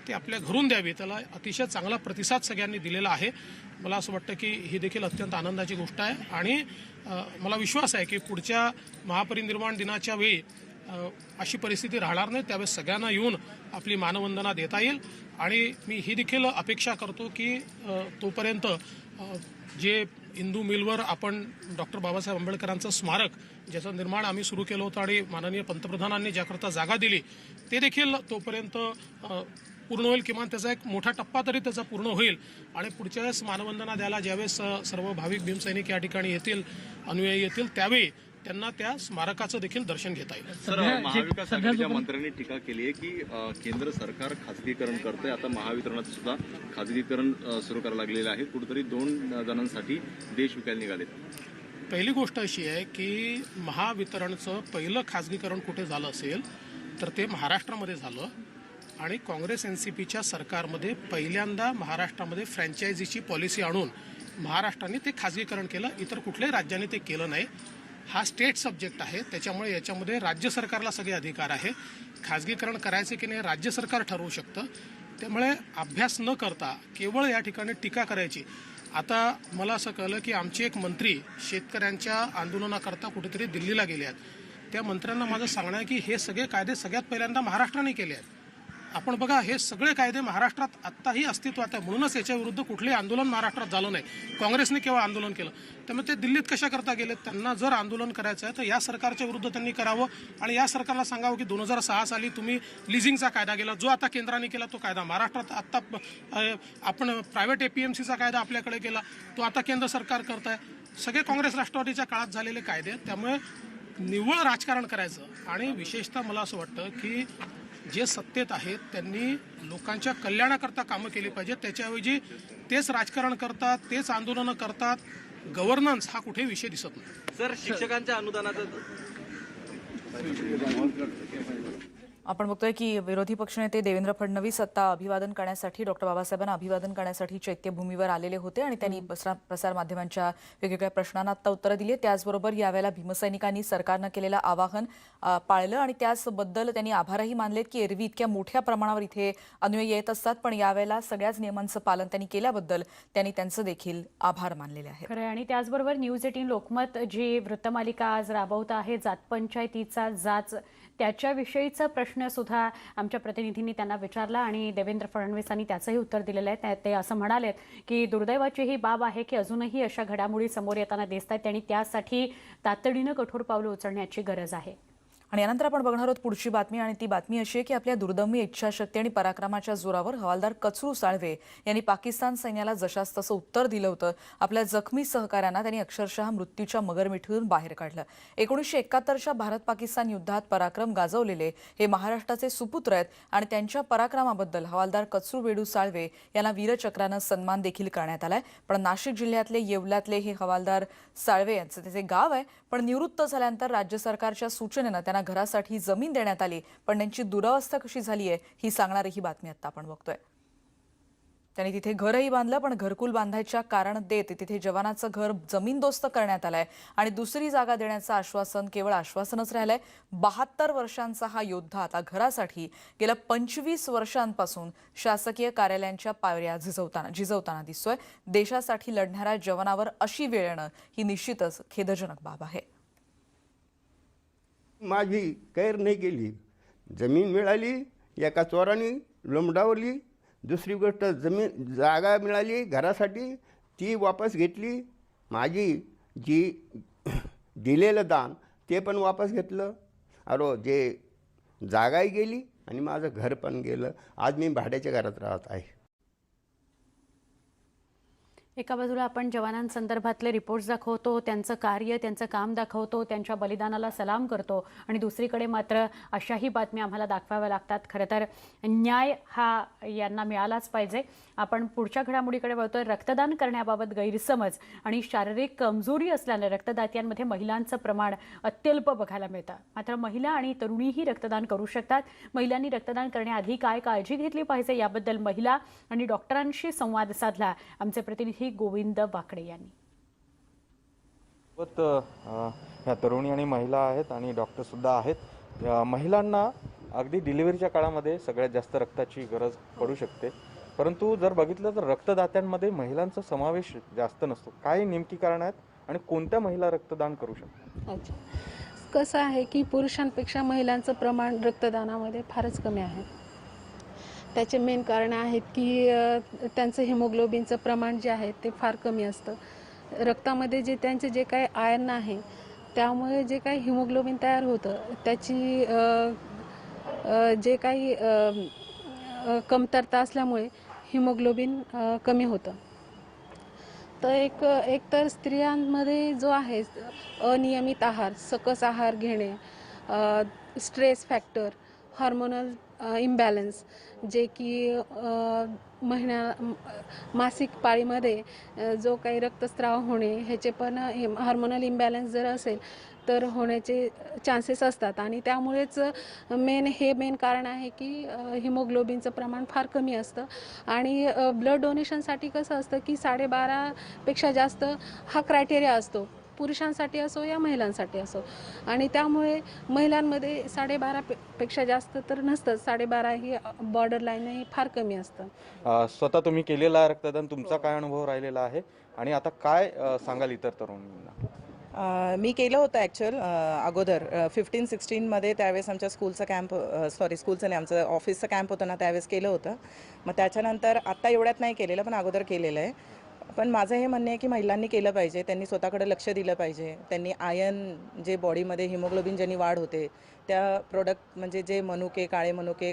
ते आपल्या घरून द्यावी, त्याला अतिशय चांगला प्रतिसाद सगळ्यांनी दिलेला आहे. मला असं वाटतं की ही देखील अत्यंत आनंदाची गोष्ट आहे आणि मला विश्वास आहे की पुढच्या महापरिनिर्वाण दिनाच्या वेळी अशी परिस्थिती राहणार नाही. त्यावेळेस सगळ्यांना येऊन आपली मानवंदना देता येईल आणि मी ही देखील अपेक्षा करतो की तोपर्यंत जे इंदू मिलवर आपण डॉक्टर बाबासाहेब आंबेडकरांचं स्मारक ज्याचं निर्माण आम्ही सुरू केलं होतं आणि माननीय पंतप्रधानांनी ज्याकरता जागा दिली ते देखील तोपर्यंत पूर्ण होईल, किमान त्याचा एक मोठा टप्पा तरी त्याचा पूर्ण होईल आणि पुढच्या वेळेस मानवंदना द्यायला ज्यावेळेस सर्व भाविक भीमसैनिक या ठिकाणी येतील, अनुयायी येतील, त्यावेळी त्यांना त्या स्मारकाचं देखील दर्शन घेता येईल. सर, महाविकास आघाडीच्या मंत्र्यांनी टीका केली आहे की केंद्र सरकार खासगीकरण करतंय. आता महावितरणाचं सुद्धा खासगीकरण सुरू करायला लागलेलं आहे. कुठेतरी 2 जणांसाठी देश विकायला निघालेत. पहिली गोष्ट अशी आहे की महावितरणचं पहिलं खासगीकरण कुठे झालं असेल तर ते महाराष्ट्रामध्ये झालं आणि काँग्रेस NCPच्या सरकारमध्ये पहिल्यांदा महाराष्ट्रामध्ये फ्रँचायझीची पॉलिसी आणून महाराष्ट्राने ते खासगीकरण केलं. इतर कुठल्याही राज्याने ते केलं नाही. हा स्टेट सब्जेक्ट आहे, त्याच्यामुळे याच्यामध्ये राज्य सरकारला सगळे अधिकार आहे. खासगीकरण करायचे की नाही राज्य सरकार ठरवू शकतं. त्यामुळे अभ्यास न करता केवळ या ठिकाणी टीका करायची. आता मला असं कळलं की आमचे एक मंत्री शेतकऱ्यांच्या आंदोलनाकरता कुठेतरी दिल्लीला गेले आहेत. त्या मंत्र्यांना माझं सांगणं आहे की हे सगळे कायदे सगळ्यात पहिल्यांदा महाराष्ट्राने केले आहेत. आपण बघा, हे सगळे कायदे महाराष्ट्रात आत्ताही अस्तित्वात आहे, म्हणूनच याच्या विरुद्ध कुठलेही आंदोलन महाराष्ट्रात झालं नाही. काँग्रेसने केवळ आंदोलन केलं. त्यामुळे ते दिल्लीत कशा करता गेले? त्यांना जर आंदोलन करायचं आहे तर या सरकारच्या विरुद्ध त्यांनी करावं आणि या सरकारला सांगावं की 2006 साली तुम्ही लिझिंगचा कायदा केला, जो आता केंद्राने केला तो कायदा. महाराष्ट्रात आत्ता आपण प्रायव्हेट APMCचा कायदा आपल्याकडे केला, तो आता केंद्र सरकार करत आहे. सगळे काँग्रेस राष्ट्रवादीच्या काळात झालेले कायदे आहेत. त्यामुळे निव्वळ राजकारण करायचं आणि विशेषतः मला असं वाटतं की जे सत्तेत आहेत त्यांनी लोकांच्या कल्याणाकरता कामं केली पाहिजेत. त्याच्याऐवजी तेच राजकारण करतात, तेच आंदोलनं करतात. गव्हर्नन्स हा कुठे विषय दिसत नाही. सर, शिक्षकांच्या अनुदानाचं आपण बघतोय की विरोधी पक्षनेते देवेंद्र फडणवीस आता अभिवादन करण्यासाठी डॉक्टर बाबासाहेबांना अभिवादन करण्यासाठी चैत्यभूमीवर आलेले होते आणि त्यांनी प्रसारमाध्यमांच्या वेगवेगळ्या प्रश्नांना आता उत्तरं दिली. त्याचबरोबर यावेळेला भीमसैनिकांनी सरकारनं केलेलं आवाहन पाळलं आणि त्याचबद्दल त्यांनी आभारही मानलेत की एरवी इतक्या मोठ्या प्रमाणावर इथे अनुयायी येत असतात, पण यावेळेला सगळ्याच नियमांचं पालन त्यांनी केल्याबद्दल त्यांनी त्यांचं देखील आभार मानलेले आहेत. खरं. आणि त्याचबरोबर न्यूज 18 लोकमत जी वृत्तमालिका आज राबवत आहे, जात पंचायतीचा जाच, त्याच्याविषयीचा प्रश्न सुद्धा आमच्या प्रतिनिधींनी त्यांना विचारला आणि देवेंद्र फडणवीसांनी त्याचंही उत्तर दिलेलं आहे. ते असं म्हणालेत की दुर्दैवाची ही बाब आहे की अजूनही अशा घडामोडी समोर येताना दिसत आहेत आणि त्यासाठी तातडीनं कठोर पावलं उचलण्याची गरज आहे. आणि यानंतर आपण बघणार आहोत पुढची बातमी आणि ती बातमी अशी आहे की आपल्या दुर्दम्य इच्छाशक्ती आणि पराक्रमाच्या जोरावर हवालदार कचरू साळवे यांनी पाकिस्तान सैन्याला जशास तसं उत्तर दिलं होतं. आपल्या जखमी सहकाऱ्यांना त्यांनी अक्षरशः मृत्यूच्या मगरमिठीतून बाहेर काढलं. 1971च्या भारत पाकिस्तान युद्धात पराक्रम गाजवलेले हे महाराष्ट्राचे सुपुत्र आहेत आणि त्यांच्या पराक्रमाबद्दल हवालदार कचरू वेडू साळवे यांना वीरचक्रानं सन्मान देखील करण्यात आलाय. पण नाशिक जिल्ह्यातले येवल्यातले हे हवालदार साळवे यांचं त्याचे गाव आहे, पण निवृत्त झाल्यानंतर राज्य सरकारच्या सूचनेनं त्यांना घरासाठी जमीन देण्यात आली, पण त्यांची दुरावस्था कशी झाली आहे ही सांगणारी ही बातमी आता आपण बघतोय. त्यांनी तिथे घरही बांधलं, पण घरकुल बांधायच्या कारण देत तिथे जवानाचं घर जमीनदोस्त करण्यात आलंय आणि दुसरी जागा देण्याचं आश्वासन केवळ आश्वासनच राहिलंय. 72 वर्षांचा हा योद्धा आता घरासाठी गेल्या 25 वर्षांपासून शासकीय कार्यालयांच्या पायऱ्या झिजवताना दिसतोय. देशासाठी लढणाऱ्या जवानावर अशी वेळ येणं ही निश्चितच खेदजनक बाब आहे. माझी कैर नाही केली, जमीन मिळाली, एका चोराने लोंबडावली. दुसरी गोष्ट जागा मिळाली घरासाठी, ती वापस घेतली. माझी जी दिलेलं दान ते पण वापस घेतलं. जे जागाही गेली आणि माझं घर पण गेलं. आज मी भाड्याच्या घरात राहत आहे. एका बाजूला आपण जवानांसंदर्भातले रिपोर्ट्स दाखवतो, त्यांचं कार्य, त्यांचं काम दाखवतो, त्यांच्या बलिदानाला सलाम करतो आणि दुसरीकडे मात्र अशाही बातम्या आम्हाला दाखवाव्या लागतात. खरं तर न्याय हा यांना मिळालाच पाहिजे. आपण पुढच्या घडामोडीकडे वळतोय. रक्तदान करण्याबाबत गैरसमज आणि शारीरिक कमजोरी असल्याने रक्तदात्यांमध्ये महिलांचं प्रमाण अत्यल्प बघायला मिळतं. मात्र महिला आणि तरुणीही रक्तदान करू शकतात. महिलांनी रक्तदान करण्याआधी काय काळजी घेतली पाहिजे याबद्दल महिला आणि डॉक्टरांशी संवाद साधला आमचे प्रतिनिधी गोविंद वाकडे यांनी. ह्या तरुणी आणि महिला आहेत आणि डॉक्टर सुद्धा आहेत. महिलांना अगदी डिलिव्हरीच्या काळामध्ये सगळ्यात जास्त रक्ताची गरज पडू शकते, परंतु जर बघितलं तर रक्तदात्यांमध्ये महिलांचा समावेश जास्त नसतो. काय नेमकी कारण आहेत आणि कोणत्या महिला रक्तदान करू शकतात? अच्छा, कसं आहे की पुरुषांपेक्षा महिलांचं प्रमाण रक्तदानामध्ये फारच कमी आहे. त्याचे मेन कारण आहेत की त्यांचं हिमोग्लोबिनचं प्रमाण जे आहे ते फार कमी असतं रक्तामध्ये जे त्यांचे जे काही आयर्न आहे त्यामुळे जे काही हिमोग्लोबिन तयार होतं त्याची जे काही कमतरता असल्यामुळे हिमोग्लोबिन कमी होतं. तर एकतर स्त्रियांमध्ये जो आहे अनियमित आहार, सकस आहार घेणे, स्ट्रेस फॅक्टर, हार्मोनल इम्बॅलन्स जे की मासिक पाळीमध्ये जो काही रक्तस्राव होणे ह्याचे पण हार्मोनल इम्बॅलन्स जर असेल तर होण्याचे चान्सेस असतात आणि त्यामुळेच मेन कारण आहे की हिमोग्लोबिनचं प्रमाण फार कमी असतं आणि ब्लड डोनेशनसाठी कसं असतं की 12.5पेक्षा जास्त हा क्रायटेरिया असतो, पुरुषांसाठी असो या महिलांसाठी असो आणि त्यामुळे महिलांमध्ये 12.5पेक्षा जास्त तर नसतंच, 12.5 ही बॉर्डर लाईनही फार कमी असतं. स्वतः तुम्ही केलेला रक्तदान, तुमचा काय अनुभव राहिलेला आहे आणि आता काय सांगाल इतर तरुणांना? मी केलं होतं ॲक्च्युअल अगोदर 15-16मध्ये. त्यावेळेस आमच्या स्कूलचा कॅम्प, स्कूलचं नाही, आमचं ऑफिसचं कॅम्प होतं ना, त्यावेळेस केलं होतं. मग त्याच्यानंतर आत्ता एवढ्यात नाही केलेलं, पण अगोदर केलेलं आहे. पण माझं हे म्हणणं आहे की महिलांनी केलं पाहिजे, त्यांनी स्वतःकडे लक्ष दिलं पाहिजे. त्यांनी आयर्न जे बॉडीमध्ये हिमोग्लोबिन ज्यांनी वाढ होते त्या प्रोडक्ट म्हणजे जे मनुके,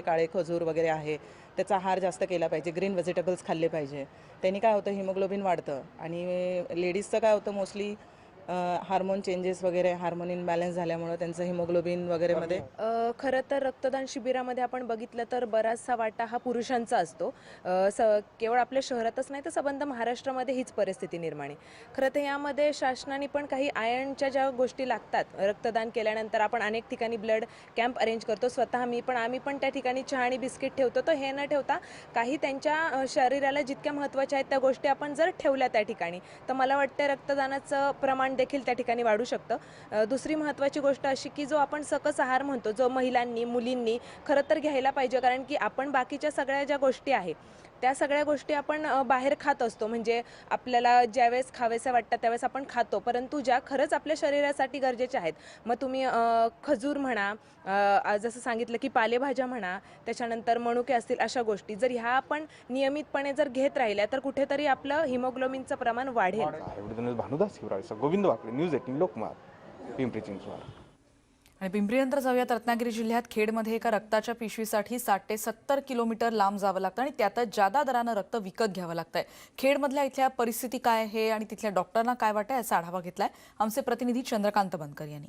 काळे खजूर वगैरे आहे त्याचा आहार जास्त केला पाहिजे. ग्रीन व्हेजिटेबल्स खाल्ले पाहिजे. त्यांनी काय होतं, हिमोग्लोबिन वाढतं. आणि लेडीजचं काय होतं, मोस्टली हार्मोन चेंजेस वगैरे, हार्मोन इनबॅलन्स झाल्यामुळं त्यांचं हिमोग्लोबिन वगैरेमध्ये. खरं तर रक्तदान शिबिरामध्ये आपण बघितलं तर बराचसा वाटा हा पुरुषांचा असतो. केवळ आपल्या शहरातच नाही तर संबंध महाराष्ट्रामध्ये हीच परिस्थिती निर्माण आहे. खरं तर यामध्ये शासनाने पण काही आयर्नच्या ज्या गोष्टी लागतात रक्तदान केल्यानंतर, आपण अनेक ठिकाणी ब्लड कॅम्प अरेंज करतो. स्वतः आम्ही पण त्या ठिकाणी चहा आणि बिस्किट ठेवतो. तर हे न ठेवता काही त्यांच्या शरीराला जितक्या महत्त्वाच्या आहेत त्या गोष्टी आपण जर ठेवल्या त्या ठिकाणी, तर मला वाटतं रक्तदानाचं प्रमाण देखील त्या ठिकाणी वाढू शकतं. दुसरी महत्त्वाची गोष्ट अशी की जो आपण सकस आहार म्हणतो, जो महिलांनी, मुलींनी खरं तर घ्यायला पाहिजे. कारण की आपण बाकीच्या सगळ्या ज्या गोष्टी आहेत त्या सगळ्या गोष्टी आपण बाहेर खात असतो. म्हणजे आपल्याला ज्यावेळेस खावेसे वाटतात त्यावेळेस आपण खातो, परंतु ज्या खरंच आपल्या शरीरासाठी गरजेच्या आहेत, मग तुम्ही खजूर म्हणा, जसं सांगितलं की पालेभाज्या म्हणा, त्याच्यानंतर मनुके असतील, अशा गोष्टी जर ह्या आपण नियमितपणे जर घेत राहिल्या तर कुठेतरी आपलं हिमोग्लोबिनचं प्रमाण वाढेल. भानुदास शिवराळेसह गोविंद वाकडे, न्यूज 18 लोकमत, पिंपरी चिंचवड. आणि पिंपरीनंतर जाऊयात रत्नागिरी जिल्ह्यात खेडमध्ये एका रक्ताच्या पिशवीसाठी 60 ते 70 किलोमीटर लांब जावं लागतं आणि त्यातच जादा दरानं रक्त विकत घ्यावं लागतंय. खेडमधल्या इथल्या परिस्थिती काय आहे आणि तिथल्या डॉक्टरांना काय वाटतं याचा आढावा घेतलाय आमचे प्रतिनिधी चंद्रकांत बनकर यांनी.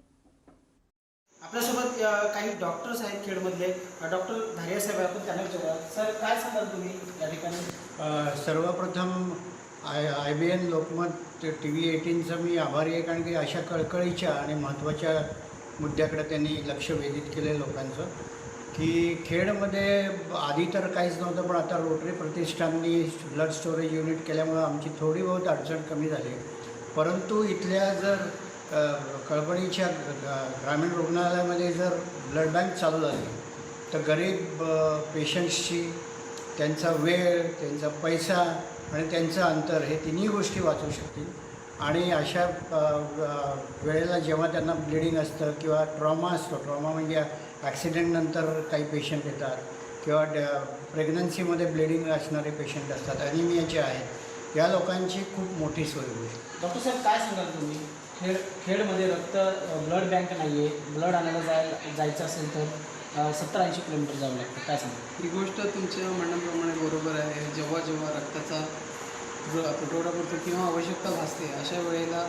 आपल्यासोबत काही डॉक्टर्स आहेत खेडमधले, डॉक्टर धारिया साहेब आपण त्यांना विचारूया. सर, काय सांगाल तुम्ही या ठिकाणी? सर्वप्रथम IBN लोकमत TV 18चा मी आभारी आहे, कारण की अशा कळकळीच्या आणि महत्त्वाच्या मुद्द्याकडे त्यांनी लक्ष वेधित केलं लोकांचं. की खेडमध्ये आधी तर काहीच नव्हतं, पण आता रोटरी प्रतिष्ठाननी ब्लड स्टोरेज युनिट केल्यामुळं आमची थोडी बहुत अडचण कमी झाली. परंतु इथल्या जर कळकळीच्या ग्रामीण रुग्णालयामध्ये जर ब्लड बँक चालू झाली तर गरीब पेशंट्सची त्यांचा वेळ, त्यांचा पैसा आणि त्यांचं अंतर हे तिन्ही गोष्टी वाचू शकतील. आणि अशा वेळेला जेव्हा त्यांना ब्लिडिंग असतं किंवा ट्रॉमा असतो, ट्रॉमा म्हणजे ॲक्सिडेंटनंतर काही पेशंट येतात किंवा प्रेग्नन्सीमध्ये ब्लिडिंग असणारे पेशंट असतात, ॲनिमियाचे आहेत, या लोकांची खूप मोठी सोय होईल. डॉक्टर साहेब, काय सांगाल तुम्ही? खेडमध्ये ब्लड बँक नाही आहे, ब्लड आणायला जायचं असेल तर 70-80 किलोमीटर जावं लागतं, काय सांगा? ही गोष्ट तुमच्या म्हणण्याप्रमाणे बरोबर आहे. जेव्हा जेव्हा रक्ताचा तुटवडा पडतो किंवा आवश्यकता भासते अशा वेळेला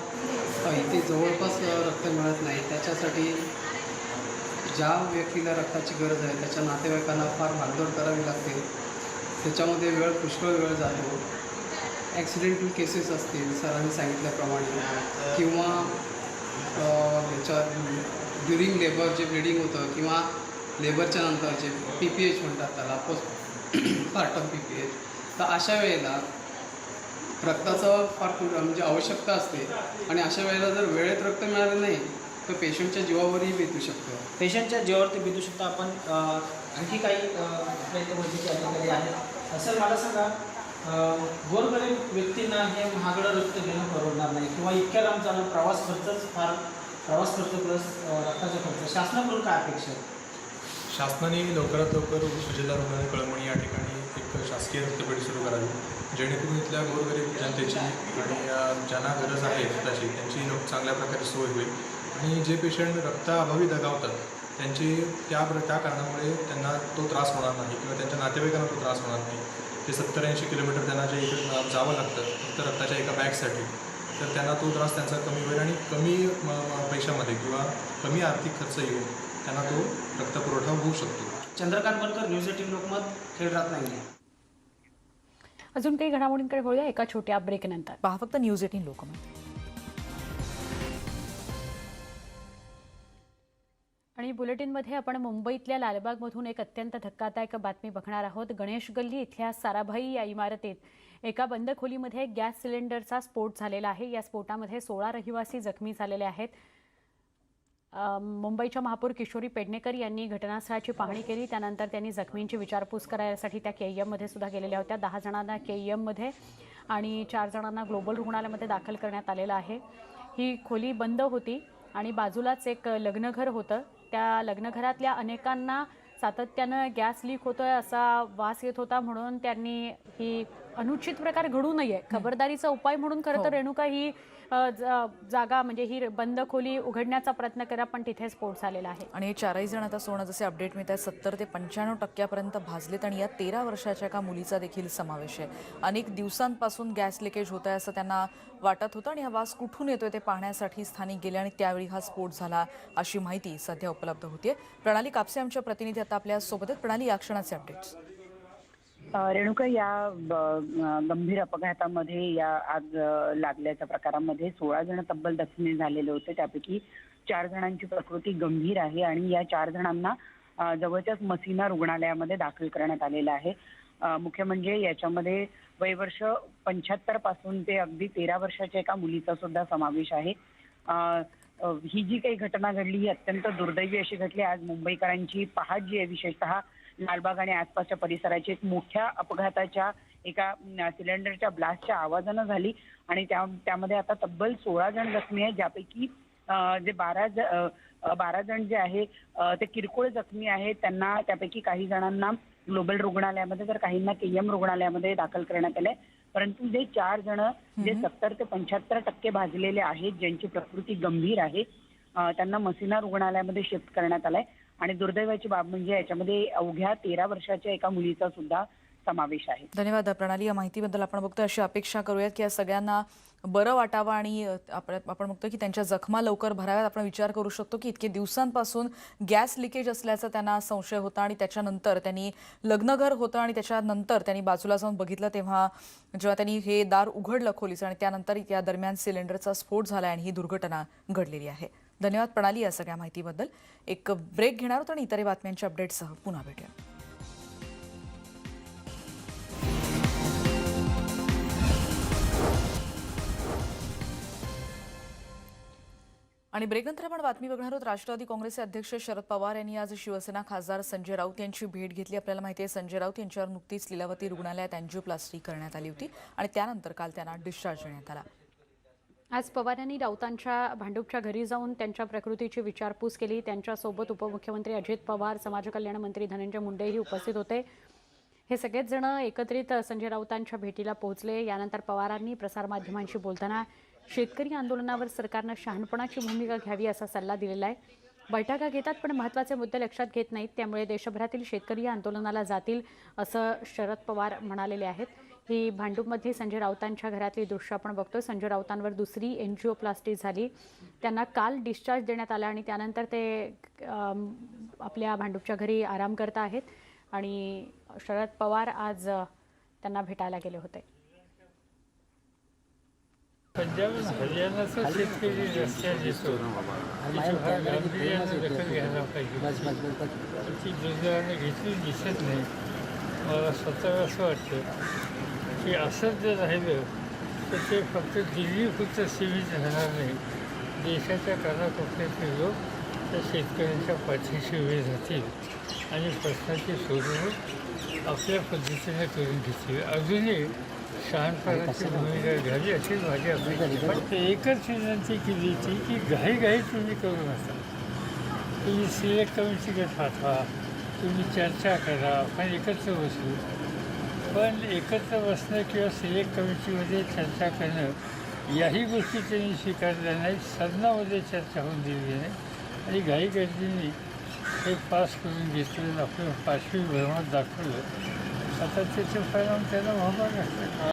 इथे जवळपास रक्त मिळत नाही. त्याच्यासाठी ज्या व्यक्तीला रक्ताची गरज आहे त्याच्या नातेवाईकांना फार भागदौड करावी लागते. त्याच्यामध्ये पुष्कळ वेळ जातो. ॲक्सिडेंटल केसेस असतील सरांनी सांगितल्याप्रमाणे, किंवा ह्याच्या ड्युरिंग लेबर जे ब्लिडिंग होतं किंवा लेबरच्या नंतर जे PPH म्हणतात त्याला, पोस्टपार्टम PPH, तर अशा वेळेला रक्ताचं फार म्हणजे आवश्यकता असते. आणि अशा वेळेला जर वेळेत रक्त मिळालं नाही तर पेशंटच्या जीवावरही बेतू शकतं. पेशंटच्या जीवावरती बेतू शकतं. आपण आणखी काही आपल्या इथे वैद्यकीय अधिकारी आहेत. सर, मला सांगा, गोरगरीब व्यक्तींना हे महागडं रक्त घेणं परवडणार नाही किंवा इतक्या लांब जाणं, प्रवास खर्च प्लस रक्ताचा खर्च, शासनाकडून काय अपेक्षा आहे? शासनाने लवकरात लवकर उपजिल्हा रुग्णालय कळमणी या ठिकाणी एक शासकीय रक्तपेढी सुरू करावी, जेणेकरून इथल्या गोरगरीब जनतेची आणि ज्यांना गरज आहे रक्ताची त्यांची चांगल्या प्रकारे सोय होईल आणि जे पेशंट रक्ताअभावी दगावतात त्यांची त्या कारणामुळे त्यांना तो त्रास होणार नाही किंवा त्यांच्या नातेवाईकांना तो त्रास होणार नाही. ते 70-80 किलोमीटर त्यांना जे इकडे जावं लागतं फक्त रक्ताच्या एका बॅगसाठी, तर त्यांना तो त्रास त्यांचा कमी होईल आणि कमी पैशामध्ये किंवा कमी आर्थिक खर्च येऊन त्यांना तो रक्तपुरवठा होऊ शकतो. चंद्रकांत बनकर, न्यूज 18 लोकमत, खेड रत्नागिरी. अजून काही घडामोडींकडे वळूया एका छोट्या ब्रेकनंतर. पहा फक्त न्यूज 18 लोकमत. आणि बुलेटिनमध्ये आपण मुंबईतल्या लालबागमधून एक अत्यंत धक्कादायक बातमी बघणार आहोत. गणेश गल्ली इथल्या साराभाई या इमारतीत एका बंद खोलीमध्ये गॅस सिलेंडरचा स्फोट झालेला आहे. या स्फोटामध्ये 16 रहिवासी जखमी झालेले आहेत. मुंबईच्या महापौर किशोरी पेडणेकर यांनी घटनास्थळाची पाहणी केली. त्यानंतर त्यांनी जखमींची विचारपूस करण्यासाठी त्या केईएममध्ये सुद्धा गेलेल्या होत्या. 10 जणांना केईएममध्ये आणि 4 जणांना ग्लोबल रुग्णालयामध्ये दाखल करण्यात आलेलं आहे. ही खोली बंद होती आणि बाजूलाच एक लग्नघर होतं. त्या लग्नघरातल्या अनेकांना सातत्यानं गॅस लीक होतोय असा वास येत होता, म्हणून त्यांनी ही अनुचित प्रकार घडू नये खबरदारीचा उपाय म्हणून खरं तर रेणुका ही जागा म्हणजे ही बंद खोली उघडण्याचा प्रयत्न करा, पण तिथे स्फोट झालेला आहे. आणि हे 4ही जण आता सोनं जसे अपडेट मिळत आहेत 70 ते 95% भाजलेत आणि यात 13 वर्षाच्या एका मुलीचा देखील समावेश आहे. अनेक दिवसांपासून गॅस लिकेज होत आहे असं त्यांना वाटत होतं आणि हा वास कुठून येतोय ते पाहण्यासाठी स्थानिक गेले आणि त्यावेळी हा स्फोट झाला अशी माहिती सध्या उपलब्ध होतीये. प्रणाली कापसे आमच्या प्रतिनिधी आता आपल्या सोबत आहेत. प्रणाली, या क्षणाचे अपडेट्स. रेणुका, या गंभीर अपघातामध्ये या आग लागल्याच्या प्रकारामध्ये 16 जण तब्बल जखमी झालेले होते. त्यापैकी 4 जणांची प्रकृती गंभीर आहे आणि या 4 जणांना जवळच्याच मसिना रुग्णालयामध्ये दाखल करण्यात आलेलं आहे. मुख्य म्हणजे याच्यामध्ये वयवर्ष 75 पासून ते अगदी 13 वर्षाच्या एका मुलीचा सुद्धा समावेश आहे. ही जी काही घटना घडली ही अत्यंत दुर्दैवी अशी घडली. आज मुंबईकरांची पहाट जी आहे विशेषतः लालबाग आणि आसपासच्या परिसराची एक मोठ्या अपघाताच्या एका सिलेंडरच्या ब्लास्टच्या आवाजानं झाली आणि त्यामध्ये आता तब्बल 16 जण जखमी आहेत, ज्यापैकी जे 12 जण जे आहे ते किरकोळ जखमी आहेत. त्यांना त्यापैकी काही जणांना ग्लोबल रुग्णालयामध्ये तर काहींना केईएम रुग्णालयामध्ये दाखल करण्यात आलंय. परंतु जे 4 जण जे 70 ते 75% भाजलेले आहेत, ज्यांची प्रकृती गंभीर आहे, त्यांना मसिना रुग्णालयामध्ये शिफ्ट करण्यात आलंय. आणि दुर्दैवाची बाब म्हणजे याच्यामध्ये अवघ्या 13 वर्षाच्या एका मुलीचा सुद्धा समावेश आहे. धन्यवाद प्रणाली, या माहितीबद्दल. आपण बघतो अशी अपेक्षा करूयात की या सगळ्यांना बरं वाटावं आणि आपण बघतो की त्यांच्या जखमा लवकर भराव्यात. आपण विचार करू शकतो की इतके दिवसांपासून गॅस लिकेज असल्याचा त्यांना संशय होता आणि त्याच्यानंतर त्यांनी लग्नघर होतं आणि त्याच्यानंतर त्यांनी बाजूला जाऊन बघितलं तेव्हा जेव्हा त्यांनी हे दार उघडलं खोलीचं आणि त्यानंतर या दरम्यान सिलेंडरचा स्फोट झाला आणि ही दुर्घटना घडलेली आहे. धन्यवाद प्रणाली या सगळ्या माहितीबद्दल. एक ब्रेक घेणार आहोत आणि इतर बातम्यांच्या अपडेट्ससह पुन्हा भेटूया. आणि ब्रेकनंतर आपण बातमी बघणार आहोत. राष्ट्रवादी काँग्रेसचे अध्यक्ष शरद पवार यांनी आज शिवसेना खासदार संजय राऊत यांची भेट घेतली. आपल्याला माहिती आहे संजय राऊत यांच्यावर नुकतीच लीलावती रुग्णालयात अँजिओप्लास्टी करण्यात आली होती आणि त्यानंतर काल त्यांना डिस्चार्ज देण्यात आला. आज पवार यांनी राऊतांच्या भांडूपच्या घरी जाऊन त्यांच्या प्रकृतीची विचारपूस केली. त्यांच्यासोबत उपमुख्यमंत्री अजित पवार, समाज कल्याण मंत्री धनंजय मुंडेही उपस्थित होते. हे सगळेच जण एकत्रित संजय राऊतांच्या भेटीला पोहोचले. यानंतर पवारांनी प्रसारमाध्यमांशी बोलताना शेतकरी आंदोलनावर सरकारनं शहाणपणाची भूमिका घ्यावी असा सल्ला दिलेला आहे. बैठका घेतात पण महत्त्वाचे मुद्दे लक्षात घेत नाहीत, त्यामुळे देशभरातील शेतकरी आंदोलनाला जातील असं शरद पवार म्हणालेले आहेत. ही भांडूपमधली संजय राऊतांच्या घरातली दृश्य आपण बघतो. संजय राऊतांवर दुसरी एन्जिओप्लास्टी झाली. त्यांना काल डिस्चार्ज देण्यात आला आणि त्यानंतर ते आपल्या भांडूपच्या घरी आराम करत आहेत आणि शरद पवार आज त्यांना भेटायला गेले होते. पंजाब हरियाणाचा शेतकरी रस्त्यात येतो त्याची फार गांभीर्याने दखल घ्यायला पाहिजे. ती दुर्दैवाने घेतली दिसत नाही. मला स्वतःला असं वाटतं की असंच जर राहिलं तर ते फक्त दिल्लीपुरतं सीमित राहणार नाही. देशाच्या कानाकोपऱ्यातले लोक त्या शेतकऱ्यांच्या पाठीशी उभे राहतील आणि प्रश्नाची सोडवणूक आपल्या पद्धतीने करून घेतील. अजूनही शहाणपणाची भूमिका घ्यावी अशीच माझी अपेक्षा. पण ते एकच विनंती केली होती की घाईघाई तुम्ही करू नका. तुम्ही सिलेक्ट कमिटीकडे पाठवा, तुम्ही चर्चा करा, आपण एकत्र बसू. पण एकत्र बसणं किंवा सिलेक्ट कमिटीमध्ये चर्चा करणं याही गोष्टी त्यांनी स्वीकारल्या नाहीत. सदनामध्ये चर्चा होऊन दिली नाही आणि घाईगर्दीने हे पास करून घेतलं, आपलं पाचवी भ्रमणात दाखवलं. आता त्याचे परिणाम त्यांना भोगावे लागतात.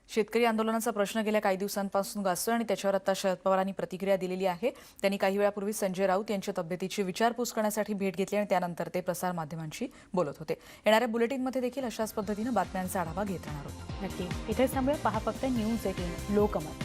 शेतकरी आंदोलनाचा प्रश्न गेल्या काही दिवसांपासून गाजतोय आणि त्याच्यावर आता शरद पवारांनी प्रतिक्रिया दिलेली आहे. त्यांनी काही वेळापूर्वी संजय राऊत यांच्या तब्येतीची विचारपूस करण्यासाठी भेट घेतली आणि त्यानंतर ते प्रसारमाध्यमांशी बोलत होते. येणाऱ्या बुलेटिनमध्ये देखील अशाच पद्धतीनं बातम्यांचा आढावा घेत राहणार आहोत. नक्की इथेच थांबूया. पहा फक्त न्यूज 18 लोकमत.